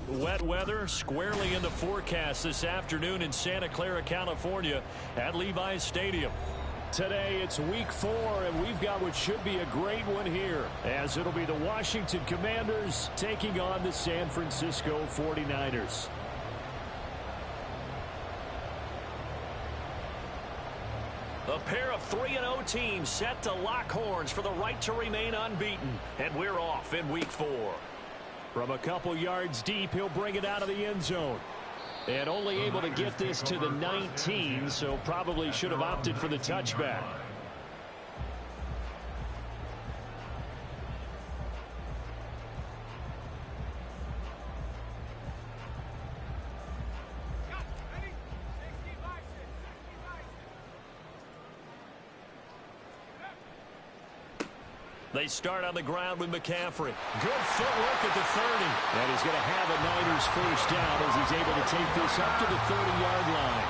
Wet weather squarely in the forecast this afternoon in Santa Clara, California at Levi's Stadium. Today it's week 4, and we've got what should be a great one here, as it'll be the Washington Commanders taking on the San Francisco 49ers. A pair of 3-0 teams set to lock horns for the right to remain unbeaten, and we're off in week 4. From a couple yards deep, he'll bring it out of the end zone. And only able to get this to the 19, so probably should have opted for the touchback. They start on the ground with McCaffrey. Good footwork at the 30. And he's going to have a Niners first down as he's able to take this up to the 30-yard line.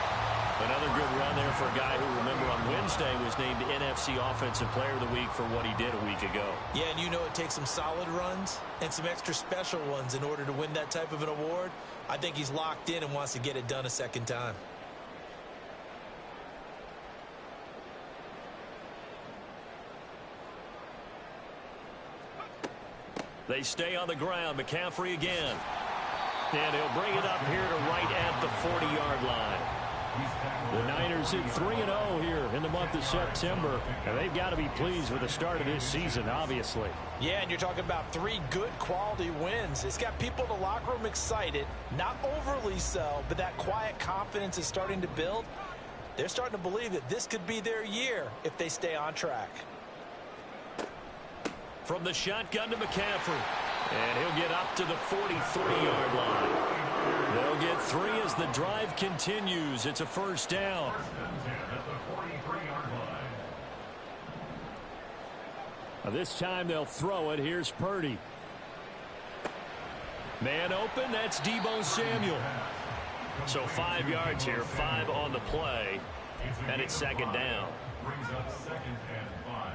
Another good run there for a guy who, remember, on Wednesday was named NFC Offensive Player of the Week for what he did a week ago. Yeah, and you know it takes some solid runs and some extra special ones in order to win that type of an award. I think he's locked in and wants to get it done a second time. They stay on the ground. McCaffrey again. And he'll bring it up here to right at the 40-yard line. The Niners hit 3-0 here in the month of September. And they've got to be pleased with the start of this season, obviously. Yeah, and you're talking about 3 good quality wins. It's got people in the locker room excited. Not overly so, but that quiet confidence is starting to build. They're starting to believe that this could be their year if they stay on track. From the shotgun to McCaffrey. And he'll get up to the 43-yard line. They'll get 3 as the drive continues. It's a first down. Now this time they'll throw it. Here's Purdy. Man open. That's Deebo Samuel. So 5 yards here. 5 on the play. And it's second down. Brings up second and 5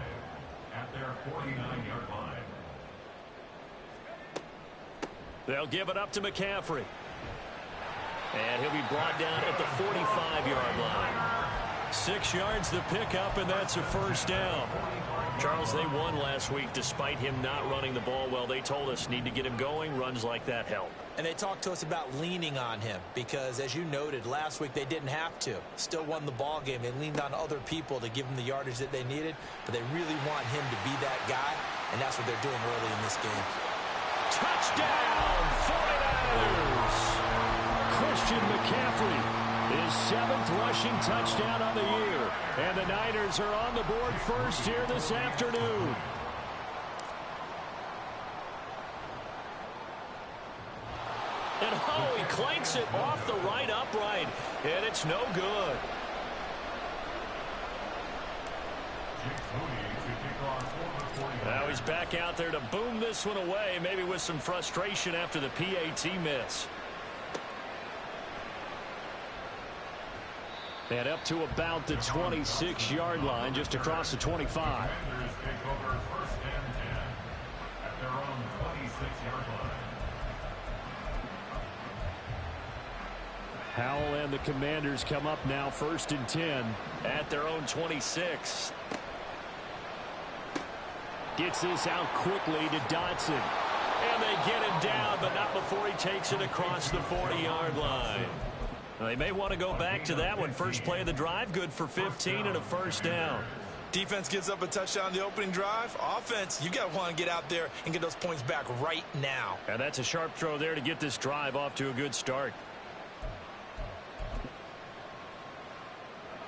at their 49-yard line. They'll give it up to McCaffrey. And he'll be brought down at the 45-yard line. 6 yards the pickup, and that's a first down. Charles, they won last week despite him not running the ball well. They told us need to get him going. Runs like that help. And they talked to us about leaning on him because, as you noted, last week they didn't have to. Still won the ball game. They leaned on other people to give them the yardage that they needed, but they really want him to be that guy, and that's what they're doing early in this game. Touchdown, 49ers! Christian McCaffrey, his 7th rushing touchdown on the year. And the Niners are on the board first here this afternoon. And oh, he clanks it off the right upright. And it's no good. Now he's back out there to boom this one away, maybe with some frustration after the PAT miss. And up to about the 26-yard line, just across the 25. Howell and the Commanders come up now 1st and 10 at their own 26. Gets this out quickly to Dotson. And they get him down, but not before he takes it across the 40-yard line. They may want to go back to that one. First play of the drive, good for 15 and a first down. Defense gives up a touchdown on the opening drive. Offense, you got to want to get out there and get those points back right now. And that's a sharp throw there to get this drive off to a good start.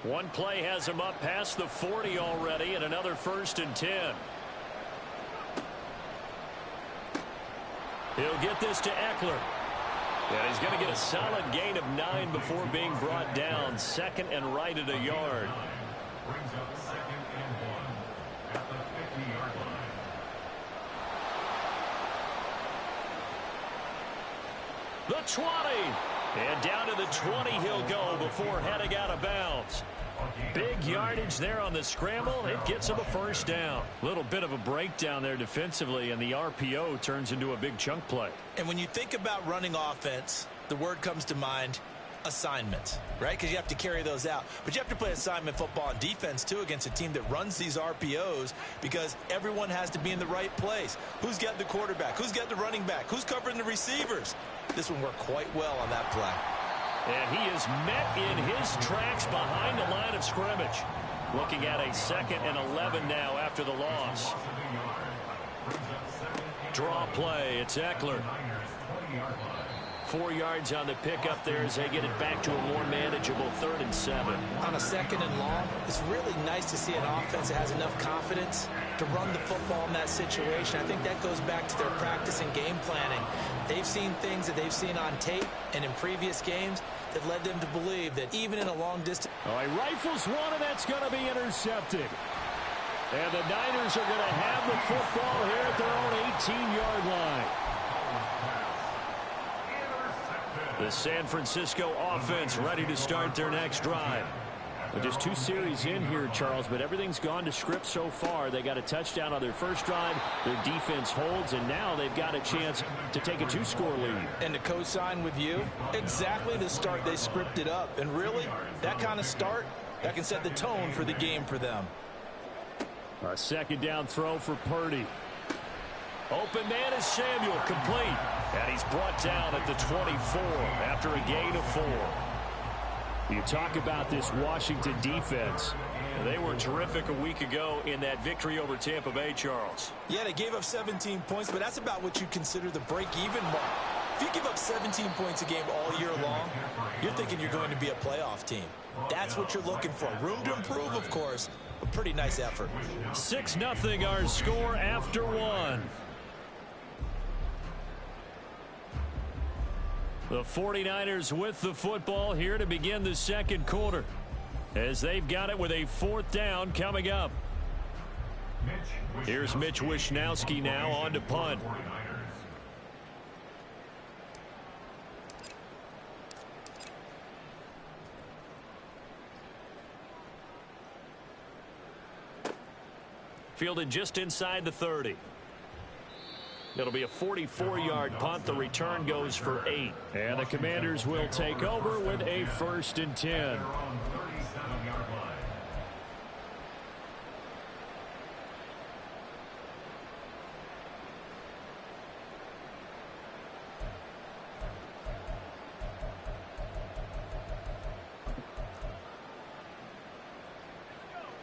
One play has him up past the 40 already, and another 1st and 10. He'll get this to Eckler. And he's going to get a solid gain of 9 before being brought down. 2nd and right at a yard. Brings up 2nd and 1 at the 50-yard line. The 20. And down to the 20 he'll go before heading out of bounds. Big yardage there on the scramble. It gets him a first down. Little bit of a breakdown there defensively, and the RPO turns into a big chunk play. And when you think about running offense, the word comes to mind, assignments, right? Because you have to carry those out. But you have to play assignment football on defense, too, against a team that runs these RPOs because everyone has to be in the right place. Who's got the quarterback? Who's got the running back? Who's covering the receivers? This one worked quite well on that play. And he is met in his tracks behind the line of scrimmage. Looking at a 2nd and 11 now after the loss. Draw play. It's Eckler. 4 yards on the pickup there as they get it back to a more manageable 3rd and 7. On a 2nd and long, it's really nice to see an offense that has enough confidence to run the football in that situation. I think that goes back to their practice and game planning. They've seen things that they've seen on tape and in previous games that led them to believe that even in a long distance. All right, rifles one, and that's going to be intercepted. And the Niners are going to have the football here at their own 18-yard line. The San Francisco offense ready to start their next drive. Well, just 2 series in here, Charles, but everything's gone to script so far. They got a touchdown on their first drive. Their defense holds, and now they've got a chance to take a 2-score lead. And to co-sign with you, exactly the start they scripted up. And really, that kind of start, that can set the tone for the game for them. A 2nd down throw for Purdy. Open man is Samuel, complete. And he's brought down at the 24 after a gain of 4. You talk about this Washington defense. They were terrific a week ago in that victory over Tampa Bay, Charles. Yeah, they gave up 17 points, but that's about what you consider the break-even mark. If you give up 17 points a game all year long, you're thinking you're going to be a playoff team. That's what you're looking for. Room to improve, of course, but pretty nice effort. 6-0 our score after 1. The 49ers with the football here to begin the 2nd quarter, as they've got it with a 4th down coming up. Here's Mitch Wishnowsky now on to punt. Fielded just inside the 30. It'll be a 44-yard punt. The return goes for 8. And the Commanders will take over with a 1st and 10.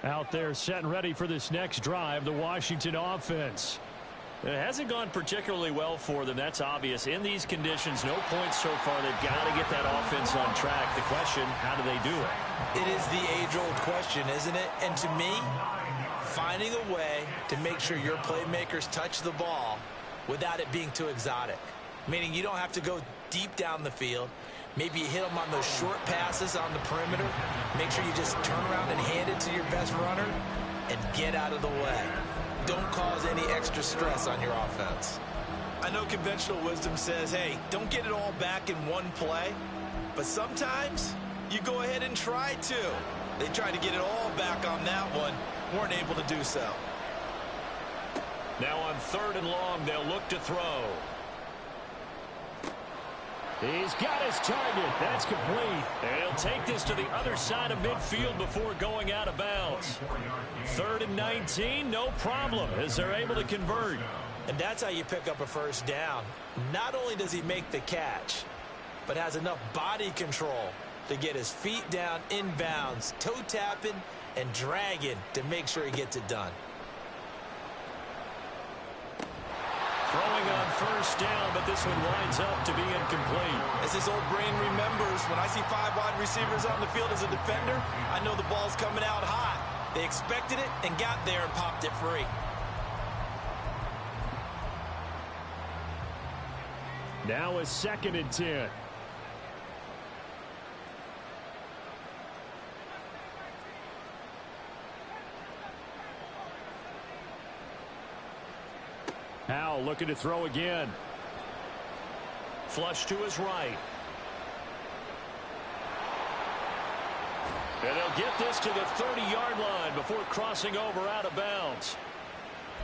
Out there set and ready for this next drive, the Washington offense. It hasn't gone particularly well for them. That's obvious. In these conditions, no points so far. They've got to get that offense on track. The question, how do they do it? It is the age-old question, isn't it? And to me, finding a way to make sure your playmakers touch the ball without it being too exotic. Meaning you don't have to go deep down the field. Maybe you hit them on those short passes on the perimeter. Make sure you just turn around and hand it to your best runner and get out of the way. Don't cause any extra stress on your offense. I know conventional wisdom says, hey, don't get it all back in one play. But sometimes you go ahead and try to. They tried to get it all back on that one. Weren't able to do so. Now on 3rd and long, they'll look to throw. He's got his target. That's complete. And he'll take this to the other side of midfield before going out of bounds. 3rd and 19, no problem, as they're able to convert. And that's how you pick up a 1st down. Not only does he make the catch, but has enough body control to get his feet down inbounds, toe tapping and dragging to make sure he gets it done. Throwing on 1st down, but this one winds up to be incomplete. As his old brain remembers, when I see 5 wide receivers on the field as a defender, I know the ball's coming out hot. They expected it and got there and popped it free. Now a 2nd and 10. Howell looking to throw again. Flush to his right. And they'll get this to the 30-yard line before crossing over out of bounds.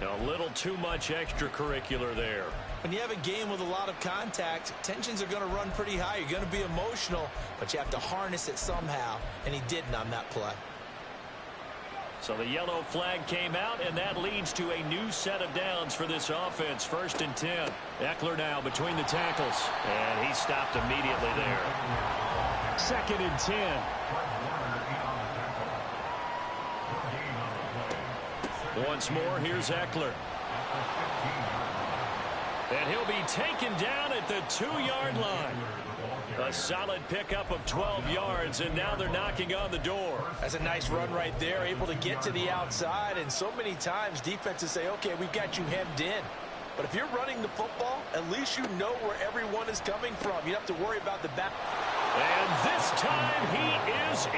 A little too much extracurricular there. When you have a game with a lot of contact, tensions are going to run pretty high. You're going to be emotional, but you have to harness it somehow, and he didn't on that play. So the yellow flag came out, and that leads to a new set of downs for this offense. 1st and 10. Eckler now between the tackles, and he stopped immediately there. 2nd and 10. Once more, here's Eckler. And he'll be taken down at the 2-yard line. A solid pickup of 12 yards, and now they're knocking on the door. That's a nice run right there, able to get to the outside, and so many times defenses say, okay, we've got you hemmed in. But if you're running the football, at least you know where everyone is coming from. You don't have to worry about the back. And this time he is in.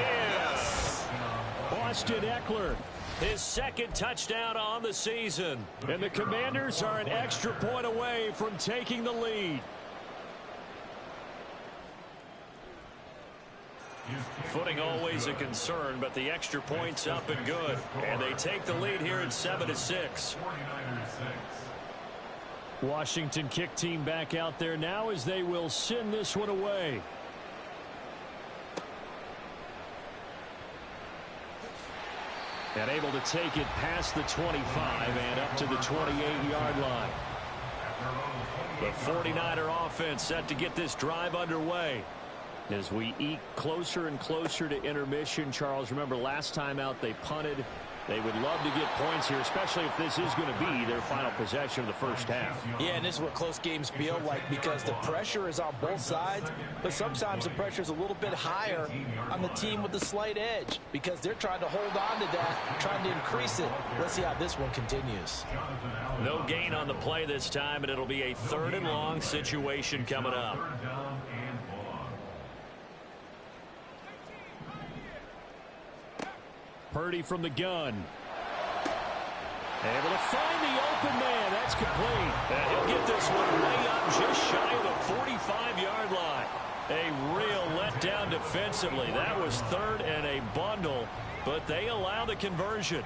Austin Eckler, his 2nd touchdown on the season. And the Commanders are an extra point away from taking the lead. Footing always a concern, but the extra point's up and good. And they take the lead here at 7-6. Washington kick team back out there now as they will send this one away. And able to take it past the 25 and up to the 28-yard line. The 49er offense set to get this drive underway. As we eke closer and closer to intermission, Charles, remember last time out they punted. They would love to get points here, especially if this is going to be their final possession of the first half. Yeah, and this is what close games feel like because the pressure is on both sides, but sometimes the pressure is a little bit higher on the team with the slight edge because they're trying to hold on to that, trying to increase it. Let's see how this one continues. No gain on the play this time, and it'll be a 3rd and long situation coming up. Purdy from the gun. Able to find the open man. That's complete. And he'll get this one way up just shy of the 45-yard line. A real letdown defensively. That was 3rd and a bundle, but they allow the conversion.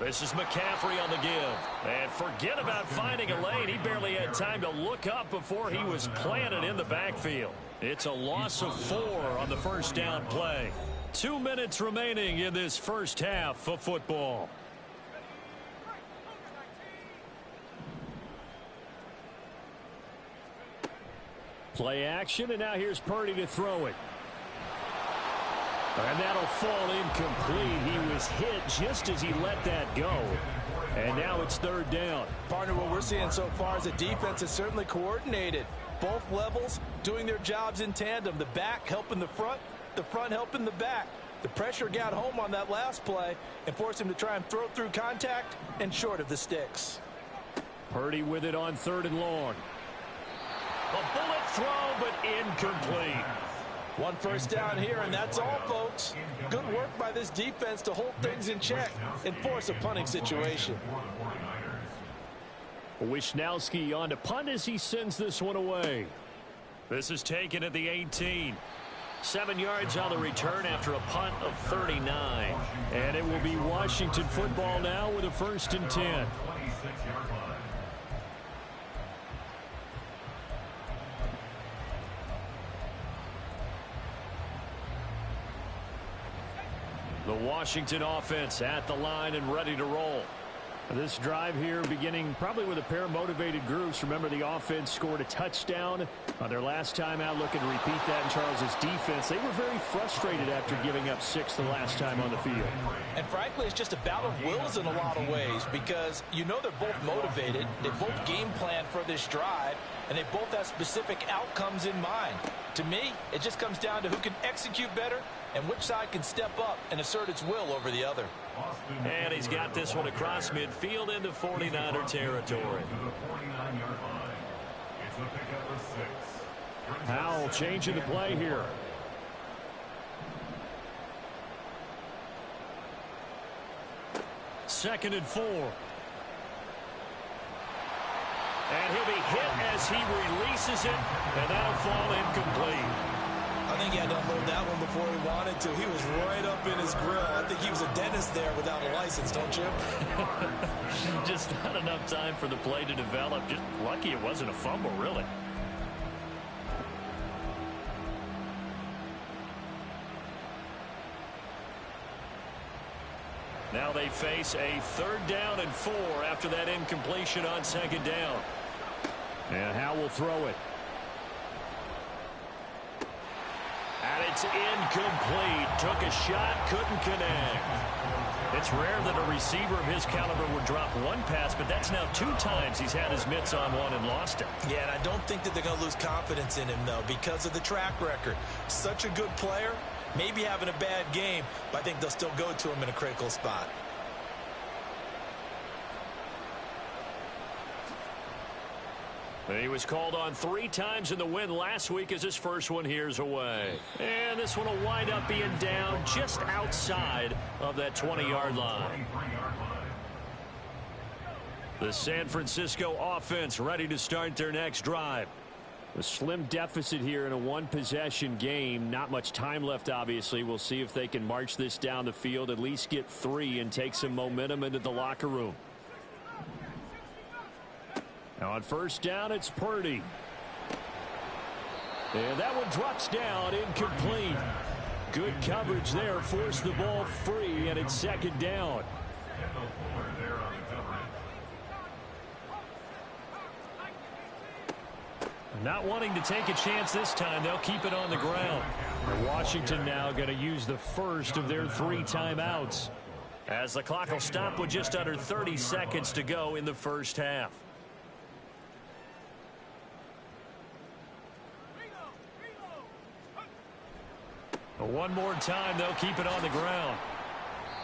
This is McCaffrey on the give. And forget about finding a lane. He barely had time to look up before he was planted in the backfield. It's a loss of 4 on the first down play. 2 minutes remaining in this first half of football. Play action, and now here's Purdy to throw it. And that'll fall incomplete. He was hit just as he let that go. And now it's 3rd down. Partner, what we're seeing so far is the defense is certainly coordinated. Both levels doing their jobs in tandem. The back helping the front helping the back. The pressure got home on that last play and forced him to try and throw through contact and short of the sticks. Purdy with it on 3rd and long. A bullet throw, but incomplete. 1 first down here, and that's all, folks. Good work by this defense to hold things in check and force a punting situation. Wisnowski on to punt as he sends this one away. This is taken at the 18. 7 yards on the return after a punt of 39. And it will be Washington football now with a 1st and 10. The Washington offense at the line and ready to roll. This drive here beginning probably with a pair of motivated groups. Remember, the offense scored a touchdown on their last time out, looking to repeat that in Charles's defense. They were very frustrated after giving up 6 the last time on the field. And frankly, it's just a battle of wills in a lot of ways because you know they're both motivated. They both game plan for this drive, and they both have specific outcomes in mind. To me, it just comes down to who can execute better and which side can step up and assert its will over the other. And he's got this one across midfield into 49er territory. Howell changing the play here. Second and 4. And he'll be hit as he releases it, and that'll fall incomplete. I think he had to unload that one before he wanted to. He was right up in his grill. I think he was a dentist there without a license, don't you? Just not enough time for the play to develop. Just lucky it wasn't a fumble, really. Now they face a 3rd down and 4 after that incompletion on 2nd down. And Howe will throw it. And it's incomplete. Took a shot, couldn't connect. It's rare that a receiver of his caliber would drop one pass, but that's now 2 times he's had his mitts on one and lost it. Yeah, and I don't think that they're going to lose confidence in him, though, because of the track record. Such a good player, maybe having a bad game, but I think they'll still go to him in a critical spot. He was called on 3 times in the win last week as his first one here's away. And this one will wind up being down just outside of that 20-yard line. The San Francisco offense ready to start their next drive. A slim deficit here in a 1-possession game. Not much time left, obviously. We'll see if they can march this down the field, at least get 3 and take some momentum into the locker room. Now on 1st down, it's Purdy. And that one drops down, incomplete. Good coverage there, forced the ball free, and it's 2nd down. Not wanting to take a chance this time, they'll keep it on the ground. And Washington now going to use the first of their 3 timeouts, as the clock will stop with just under 30 seconds to go in the first half. One more time, they'll keep it on the ground.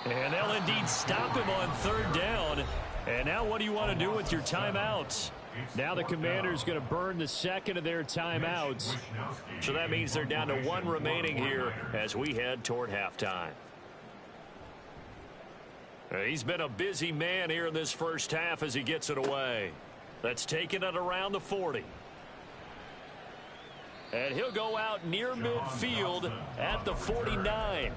And they'll indeed stop him on 3rd down. And now what do you want to do with your timeouts? Now the Commanders going to burn the 2nd of their timeouts. So that means they're down to 1 remaining here as we head toward halftime. He's been a busy man here in this first half as he gets it away. That's taken it around the 40. And he'll go out near midfield at the 49.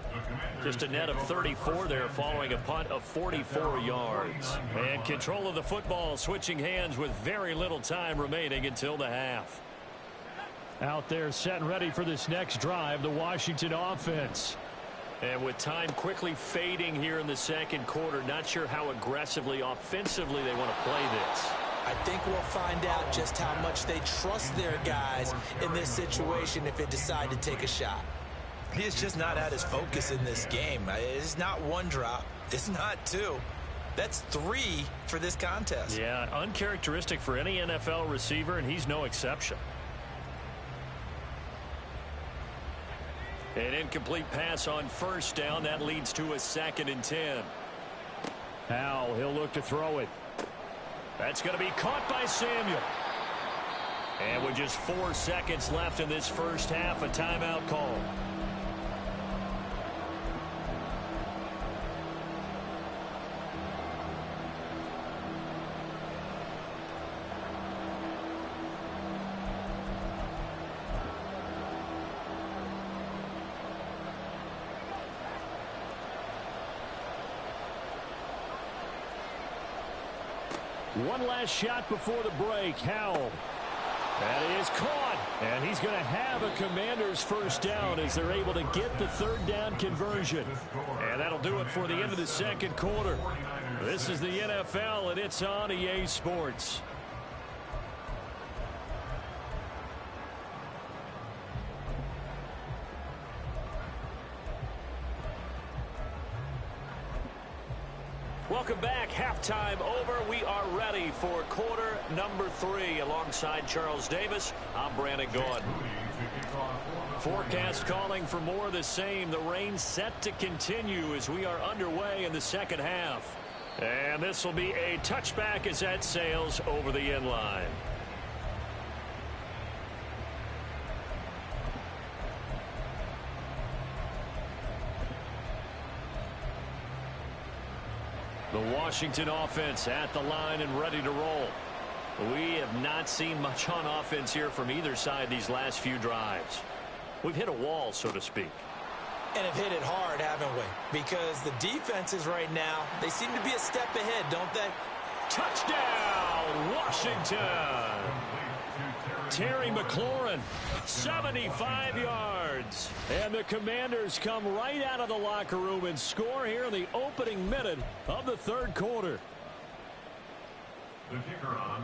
Just a net of 34 there following a punt of 44 yards. And control of the football switching hands with very little time remaining until the half. Out there set and ready for this next drive, the Washington offense. And with time quickly fading here in the 2nd quarter, not sure how aggressively, offensively they want to play this. I think we'll find out just how much they trust their guys in this situation if they decide to take a shot. He is just not at his focus in this game. It's not 1 drop. It's not 2. That's 3 for this contest. Yeah, uncharacteristic for any NFL receiver, and he's no exception. An incomplete pass on 1st down. That leads to a 2nd and 10. Now he'll look to throw it. That's going to be caught by Samuel. And with just 4 seconds left in this first half, a timeout call. One last shot before the break. Howell. That is caught. And he's going to have a Commanders first down as they're able to get the 3rd down conversion. And that'll do it for the end of the 2nd quarter. This is the NFL, and it's on EA Sports. Welcome back. Halftime over. We are ready for quarter number 3. Alongside Charles Davis, I'm Brandon Gaudin. Forecast calling for more of the same. The rain set to continue as we are underway in the 2nd half. And this will be a touchback as that sails over the end line. The Washington offense at the line and ready to roll. We have not seen much on offense here from either side these last few drives. We've hit a wall, so to speak. And have hit it hard, haven't we? Because the defenses right now, they seem to be a step ahead, don't they? Touchdown, Washington! Terry McLaurin, 75 yards. And the Commanders come right out of the locker room and score here in the opening minute of the third quarter.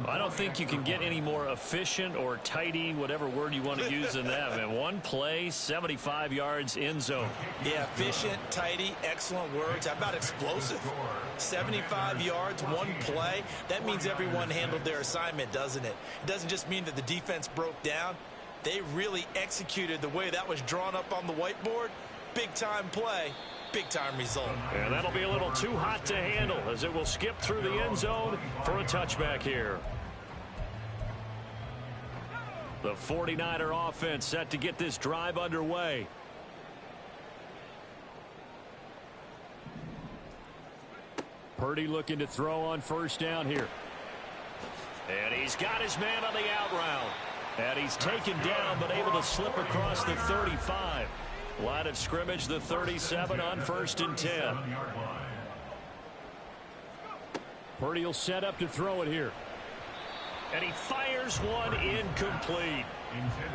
I don't think you can get any more efficient or tidy, whatever word you want to use in that. Man, one play, 75 yards, end zone. Yeah, efficient, tidy, excellent words. How about explosive? 75 yards, one play. That means everyone handled their assignment, doesn't it? It doesn't just mean that the defense broke down. They really executed the way that was drawn up on the whiteboard. Big-time play. Big-time result. And that'll be a little too hot to handle as it will skip through the end zone for a touchback here. The 49er offense set to get this drive underway. Purdy looking to throw on first down here. And he's got his man on the out route. And he's taken down but able to slip across the 35. Line of scrimmage, the 37 on 1st and 10. Purdy will set up to throw it here. And he fires one incomplete.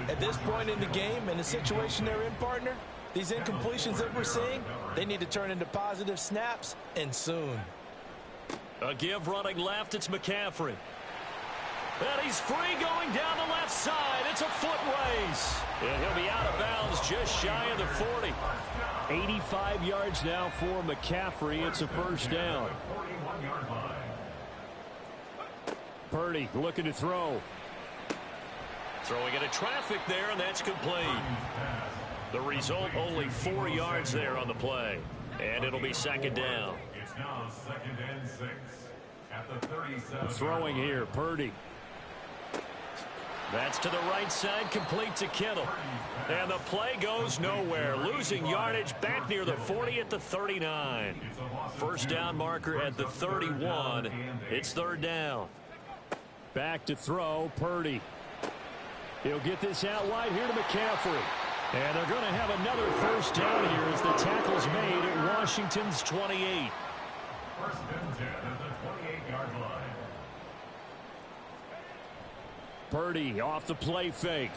At this point in the game, in the situation they're in, partner, these incompletions that we're seeing, they need to turn into positive snaps, and soon. A give running left, it's McCaffrey. And he's free going down the left side. It's a foot race. And he'll be out of bounds just shy of the 40. 85 yards now for McCaffrey. It's a first down. Purdy looking to throw. Throwing into traffic there, and that's complete. The result, only 4 yards there on the play. And it'll be second down. It's now 2nd and 6 at the 37. Throwing here, Purdy. That's to the right side, complete to Kittle. And the play goes nowhere. Losing yardage back near the 40 at the 39. First down marker at the 31. It's third down. Back to throw, Purdy. He'll get this out wide here to McCaffrey. And they're going to have another first down here as the tackle's made at Washington's 28. 1st and 10 at the 28-yard line. Purdy off the play fake.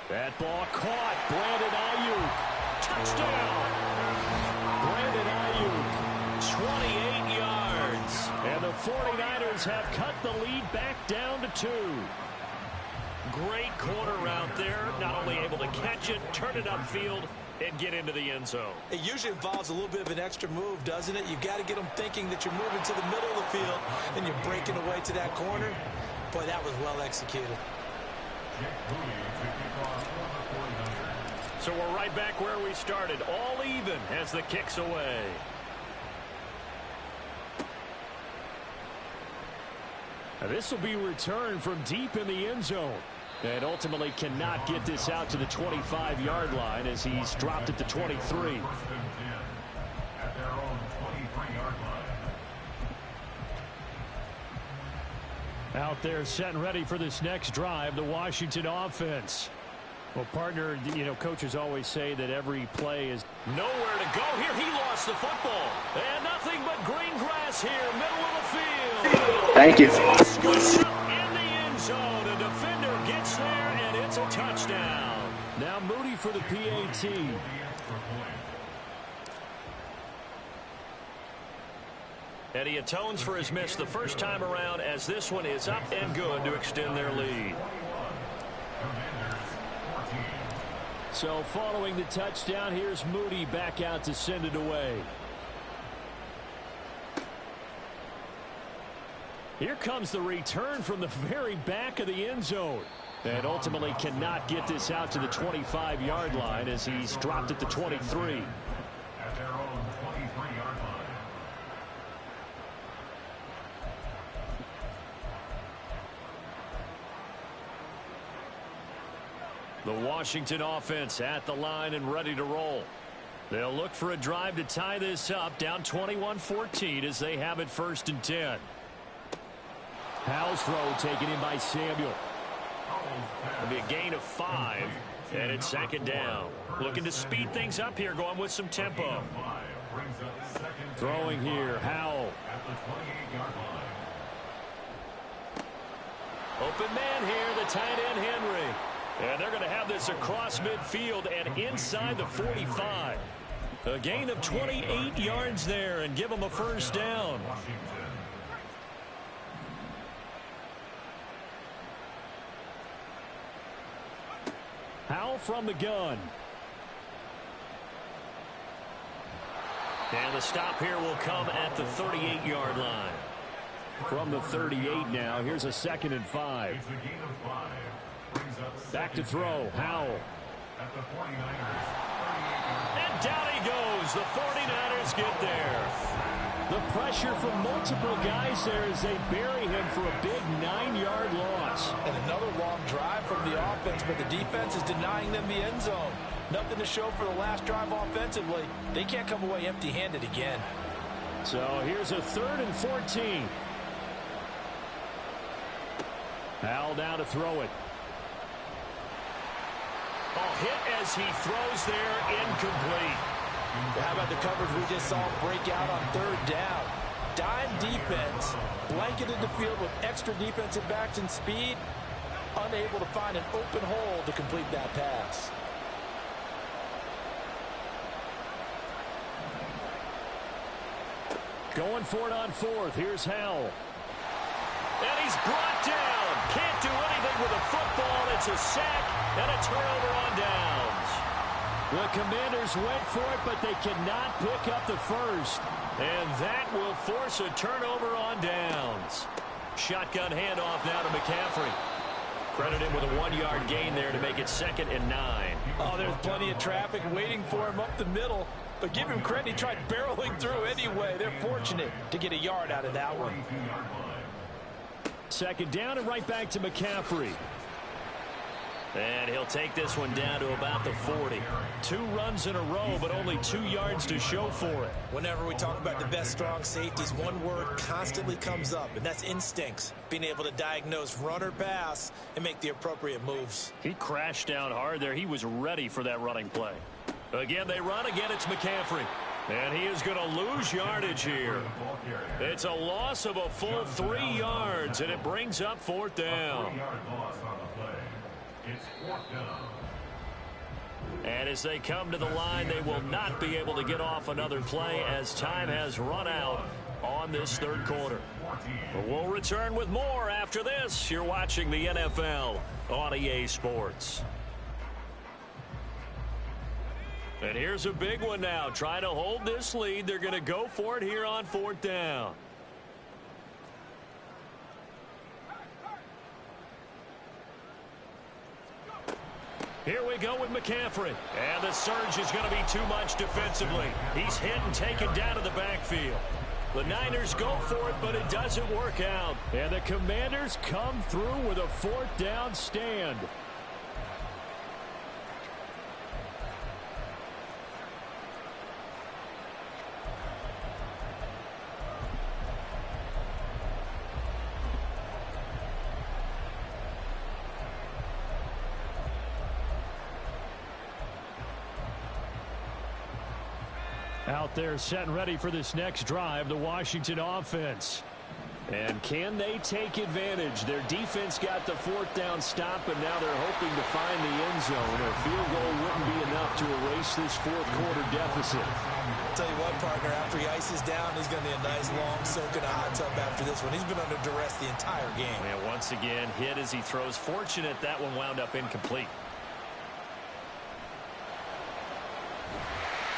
That ball caught. Brandon Ayuk. Touchdown. Brandon Ayuk, 28 yards. And the 49ers have cut the lead back down to 2. Great corner route there. Not only able to catch it, turn it upfield, and get into the end zone. It usually involves a little bit of an extra move, doesn't it? You've got to get them thinking that you're moving to the middle of the field and you're breaking away to that corner. Boy, that was well executed. So we're right back where we started, all even as the kick's away. Now this will be returned from deep in the end zone. And ultimately cannot get this out to the 25-yard line as he's dropped it to 23. 1st and 10 at their own 23-yard line. Out there set and ready for this next drive, the Washington offense. Well, partner, you know, coaches always say that every play is nowhere to go. Here he lost the football. And nothing but green grass here, middle of the field. Thank you. Scooped up in the end zone. A defender gets there, and it's a touchdown. Now Moody for the PAT. And he atones for his miss the first time around as this one is up and good to extend their lead. So following the touchdown, here's Moody back out to send it away. Here comes the return from the very back of the end zone. And ultimately cannot get this out to the 25-yard line as he's dropped it to 23. At their own 23-yard line. The Washington offense at the line and ready to roll. They'll look for a drive to tie this up, down 21-14 as they have it 1st and 10. Howell's throw taken in by Samuel. It'll be a gain of 5, and it's second down. Looking to speed things up here, going with some tempo. Throwing here, Howell. Open man here, the tight end, Henry. And they're going to have this across midfield and inside the 45. A gain of 28 yards there and give them a first down. Howell from the gun. And the stop here will come at the 38-yard line. From the 38 now, here's a 2nd and 5. Back to throw, Howell. And down he goes. The 49ers get there. The pressure from multiple guys there as they bury him for a big 9-yard loss. And another long drive from the offense, but the defense is denying them the end zone. Nothing to show for the last drive offensively. They can't come away empty-handed again. So here's a 3rd and 14. Howell down to throw it. Oh, hit as he throws there, incomplete. How about the coverage we just saw break out on 3rd down? Dime defense, blanketed the field with extra defensive backs and speed, unable to find an open hole to complete that pass. Going for it on 4th. Here's Howell. And he's brought down. Can't do anything with a football. It's a sack and a turnover on downs. The Commanders went for it, but they cannot pick up the first. And that will force a turnover on downs. Shotgun handoff now to McCaffrey. Credit him with a 1-yard gain there to make it 2nd and 9. Oh, there's plenty of traffic waiting for him up the middle. But give him credit, he tried barreling through anyway. They're fortunate to get a yard out of that one. 2nd down and right back to McCaffrey. And he'll take this one down to about the 40. 2 runs in a row, but only 2 yards to show for it. Whenever we talk about the best strong safeties, one word constantly comes up, and that's instincts. Being able to diagnose run or pass and make the appropriate moves. He crashed down hard there. He was ready for that running play. Again, they run. Again, it's McCaffrey. And he is going to lose yardage here. It's a loss of a full 3 yards, and it brings up 4th down. It's 4th down. And as they come to the line, they will not be able to get off another play as time has run out on this 3rd quarter. But we'll return with more after this. You're watching the NFL on EA Sports. And here's a big one now. Trying to hold this lead. They're going to go for it here on 4th down. Here we go with McCaffrey. And the surge is going to be too much defensively. He's hit and taken down to the backfield. The Niners go for it, but it doesn't work out. And the Commanders come through with a 4th down stand. Out there set and ready for this next drive, the Washington offense. And can they take advantage? Their defense got the 4th down stop, and now they're hoping to find the end zone. A field goal wouldn't be enough to erase this 4th quarter deficit. I'll tell you what, partner, after he ices down, he's going to be a nice long soak in a hot tub after this one. He's been under duress the entire game. And once again, hit as he throws. Fortunate that one wound up incomplete.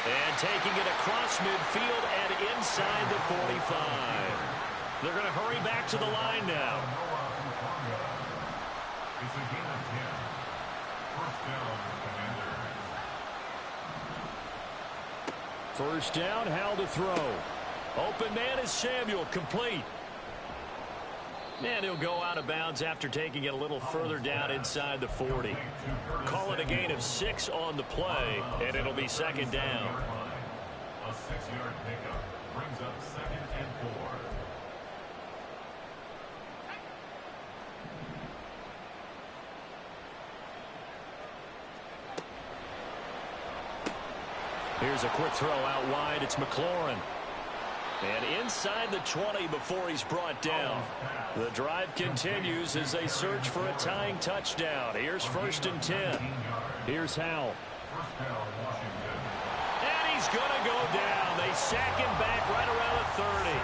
And taking it across midfield and inside the 45. They're going to hurry back to the line now. It's a gain of 10. 1st down, Commanders. 1st down, Howell to throw. Open man is Samuel, complete. And he'll go out of bounds after taking it a little further down inside the 40. Call it a gain of 6 on the play, and it'll be 2nd down. A 6-yard pickup brings up 2nd and 4. Here's a quick throw out wide. It's McLaurin. And inside the 20 before he's brought down. The drive continues as they search for a tying touchdown. Here's 1st and 10. Here's Howell. And he's going to go down. They sack him back right around the 30.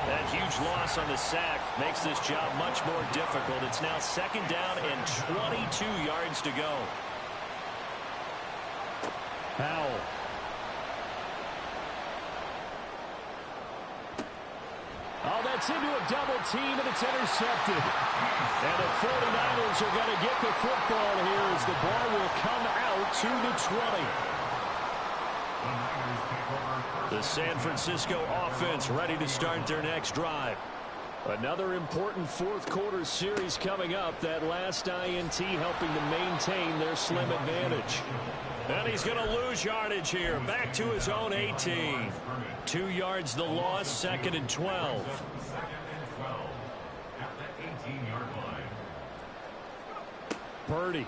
That huge loss on the sack makes this job much more difficult. It's now 2nd down and 22 yards to go. Howell. Oh, that's into a double team, and it's intercepted. And the 49ers are going to get the football here as the ball will come out to the 20. The San Francisco offense ready to start their next drive. Another important 4th quarter series coming up. That last INT helping to maintain their slim advantage. And he's going to lose yardage here. Back to his own 18. 2 yards the loss, 2nd and 12. At the 18-yard line. Purdy.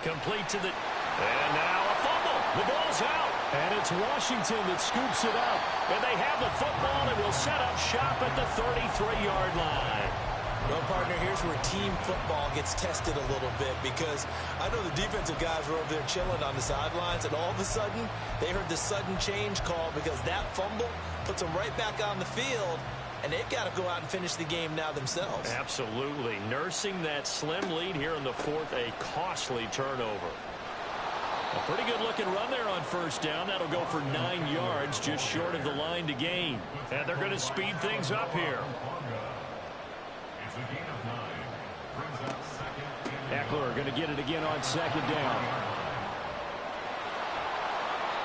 Complete to the... And now a fumble. The ball's out. And it's Washington that scoops it up. And they have the football and will set up shop at the 33-yard line. Well, partner, here's where team football gets tested a little bit, because I know the defensive guys were over there chilling on the sidelines, and all of a sudden they heard the sudden change call because that fumble puts them right back on the field, and they've got to go out and finish the game now themselves. Absolutely. Nursing that slim lead here in the 4th, a costly turnover. A pretty good looking run there on 1st down. That'll go for 9 yards, just short of the line to gain. And they're going to speed things up here. Eckler going to get it again on 2nd down.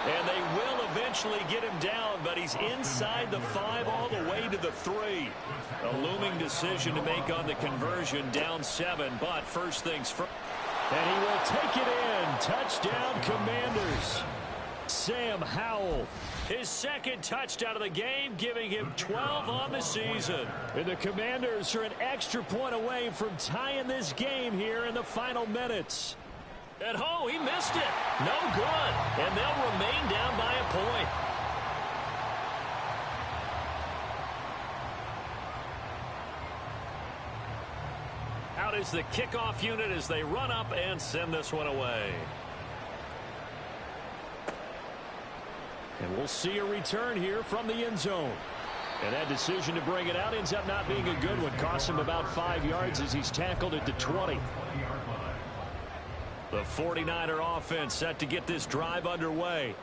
And they will eventually get him down, but he's inside the 5 all the way to the 3. A looming decision to make on the conversion, down 7, but first things first. And he will take it in. Touchdown, Commanders. Sam Howell. His 2nd touchdown of the game, giving him 12 on the season. And the Commanders are an extra point away from tying this game here in the final minutes. And oh, he missed it. No good. And they'll remain down by a point. Out is the kickoff unit as they run up and send this one away. And we'll see a return here from the end zone. And that decision to bring it out ends up not being a good one. Costs him about 5 yards as he's tackled at the 20. The 49er offense set to get this drive underway.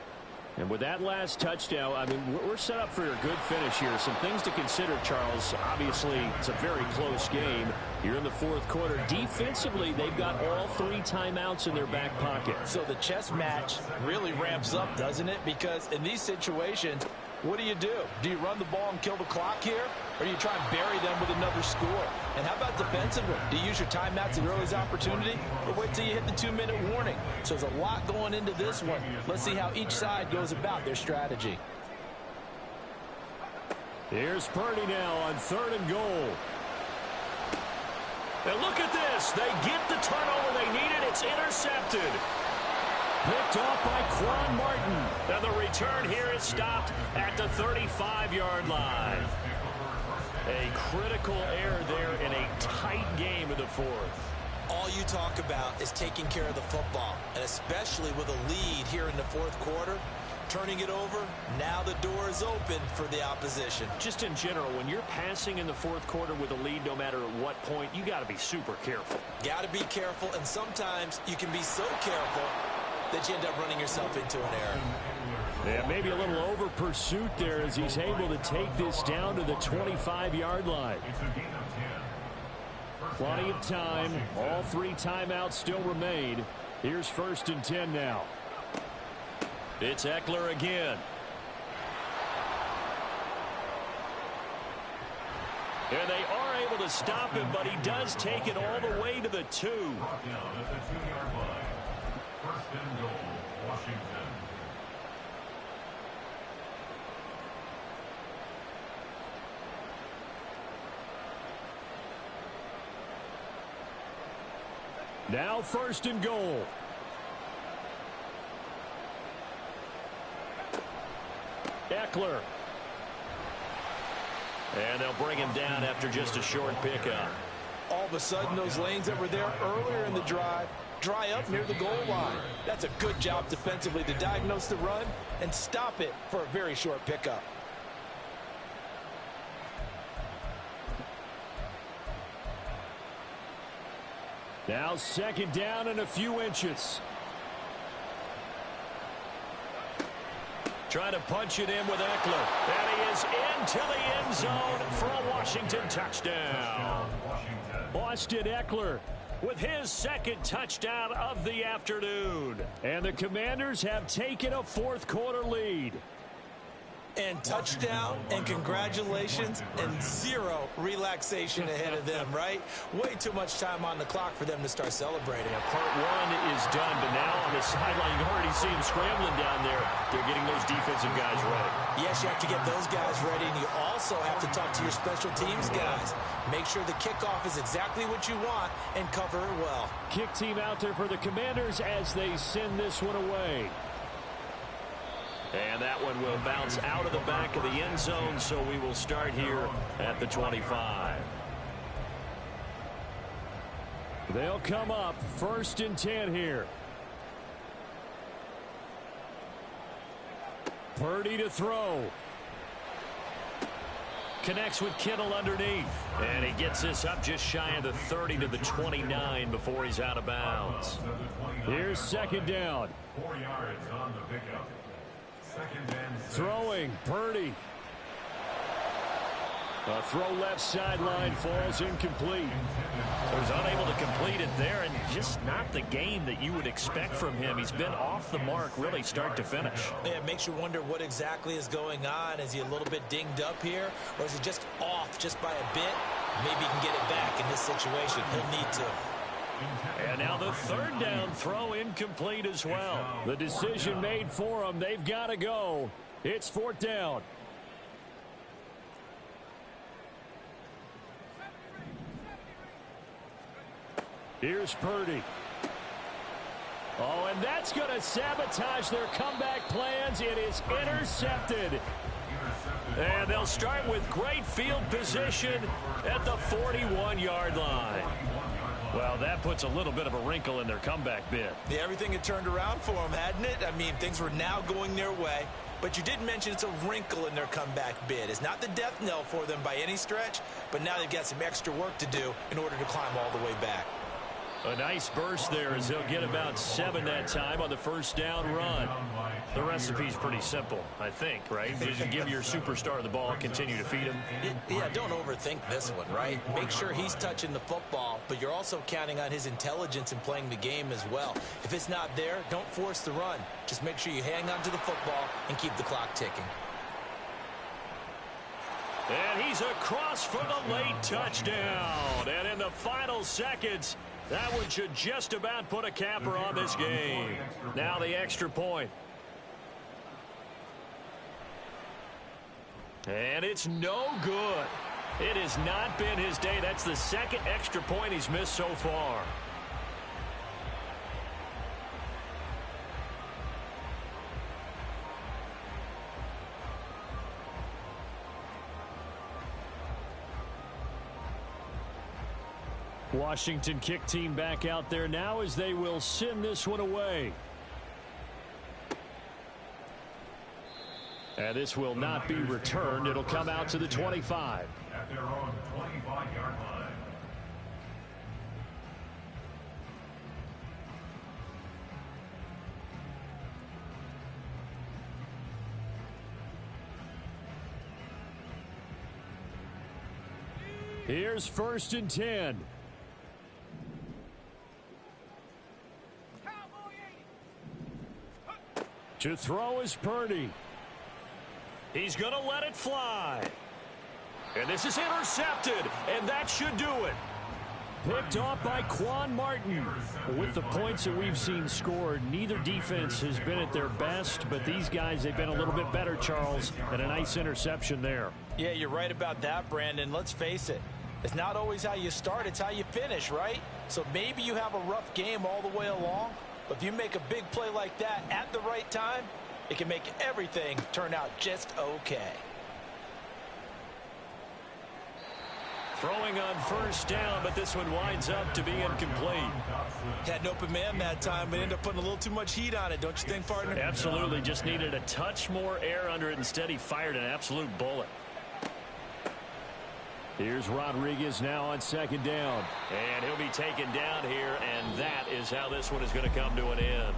And with that last touchdown, I mean, we're set up for a good finish here. Some things to consider, Charles. Obviously, it's a very close game. You're in the 4th quarter. Defensively, they've got all 3 timeouts in their back pocket. So the chess match really ramps up, doesn't it? Because in these situations, what do? Do you run the ball and kill the clock here? Or do you try and bury them with another score? And how about defensively? Do you use your timeouts at earliest opportunity? Or wait till you hit the 2-minute warning? So there's a lot going into this one. Let's see how each side goes about their strategy. Here's Purdy now on 3rd and goal. And look at this. They get the turnover they needed. It's intercepted. Picked off by Quan Martin. And the return here is stopped at the 35-yard line. A critical error there in a tight game in the 4th. All you talk about is taking care of the football, and especially with a lead here in the 4th quarter, turning it over, now the door is open for the opposition. Just in general, when you're passing in the 4th quarter with a lead, no matter at what point, you got to be super careful. Got to be careful, and sometimes you can be so careful that you end up running yourself into an error. Yeah, maybe a little over pursuit there as he's able to take this down to the 25-yard line. Plenty of time. All 3 timeouts still remain. Here's 1st and 10 now. It's Eckler again. And they are able to stop him, but he does take it all the way to the 2. 2-yard line. 1st and goal, Washington. Now 1st and goal. Eckler. And they'll bring him down after just a short pickup. All of a sudden, those lanes that were there earlier in the drive dry up near the goal line. That's a good job defensively to diagnose the run and stop it for a very short pickup. Now second down and a few inches. Trying to punch it in with Eckler. And he is into the end zone for a Washington touchdown. Austin Eckler with his second touchdown of the afternoon. And the Commanders have taken a fourth-quarter lead. And touchdown and congratulations and zero relaxation ahead of them, right? Way too much time on the clock for them to start celebrating. Yeah, part one is done, but now on the sideline, you already see them scrambling down there. They're getting those defensive guys ready. Yes, you have to get those guys ready, and you also have to talk to your special teams guys. Make sure the kickoff is exactly what you want and cover it well. Kick team out there for the Commanders as they send this one away. And that one will bounce out of the back of the end zone, so we will start here at the 25. They'll come up 1st and 10 here. Purdy to throw. Connects with Kittle underneath. And he gets this up just shy of the 30 to the 29 before he's out of bounds. Here's second down. 4 yards on the pickup. Throwing, Purdy. A throw left sideline falls incomplete. So he's unable to complete it there, and just not the game that you would expect from him. He's been off the mark really start to finish. Yeah, it makes you wonder what exactly is going on. Is he a little bit dinged up here, or is he just off just by a bit? Maybe he can get it back in this situation. He'll need to. And now the third down throw incomplete as well. The decision made for them. They've got to go. It's 4th down. Here's Purdy. Oh, and that's going to sabotage their comeback plans. It is intercepted. And they'll start with great field position at the 41-yard line. Well, that puts a little bit of a wrinkle in their comeback bid. Yeah, everything had turned around for them, hadn't it? I mean, things were now going their way. But you did mention it's a wrinkle in their comeback bid. It's not the death knell for them by any stretch, but now they've got some extra work to do in order to climb all the way back. A nice burst there as he'll get about 7 that time on the first down run. The recipe's pretty simple, I think, right? Just give your superstar the ball, continue to feed him. Yeah, don't overthink this one, right? Make sure he's touching the football, but you're also counting on his intelligence in playing the game as well. If it's not there, don't force the run. Just make sure you hang on to the football and keep the clock ticking. And he's across for the late touchdown. And in the final seconds, that one should just about put a capper on this game. Now the extra point. And it's no good. It has not been his day. That's the second extra point he's missed so far. Washington kick team back out there now as they will send this one away. And this will not be returned. It'll come out to the 25. At their own 25-yard line. Here's 1st and 10. To throw is Purdy. He's going to let it fly. And this is intercepted, and that should do it. Picked off by Quan Martin. With the points that we've seen scored, neither defense has been at their best, but these guys, they've been a little bit better, Charles, and a nice interception there. Yeah, you're right about that, Brandon. Let's face it. It's not always how you start, it's how you finish, right? So maybe you have a rough game all the way along, but if you make a big play like that at the right time, it can make everything turn out just okay. Throwing on first down, but this one winds up to be incomplete. Had an open man that time, but ended up putting a little too much heat on it, don't you think, partner? Absolutely. Just needed a touch more air under it. Instead, he fired an absolute bullet. Here's Rodriguez now on second down. And he'll be taken down here, and that is how this one is going to come to an end.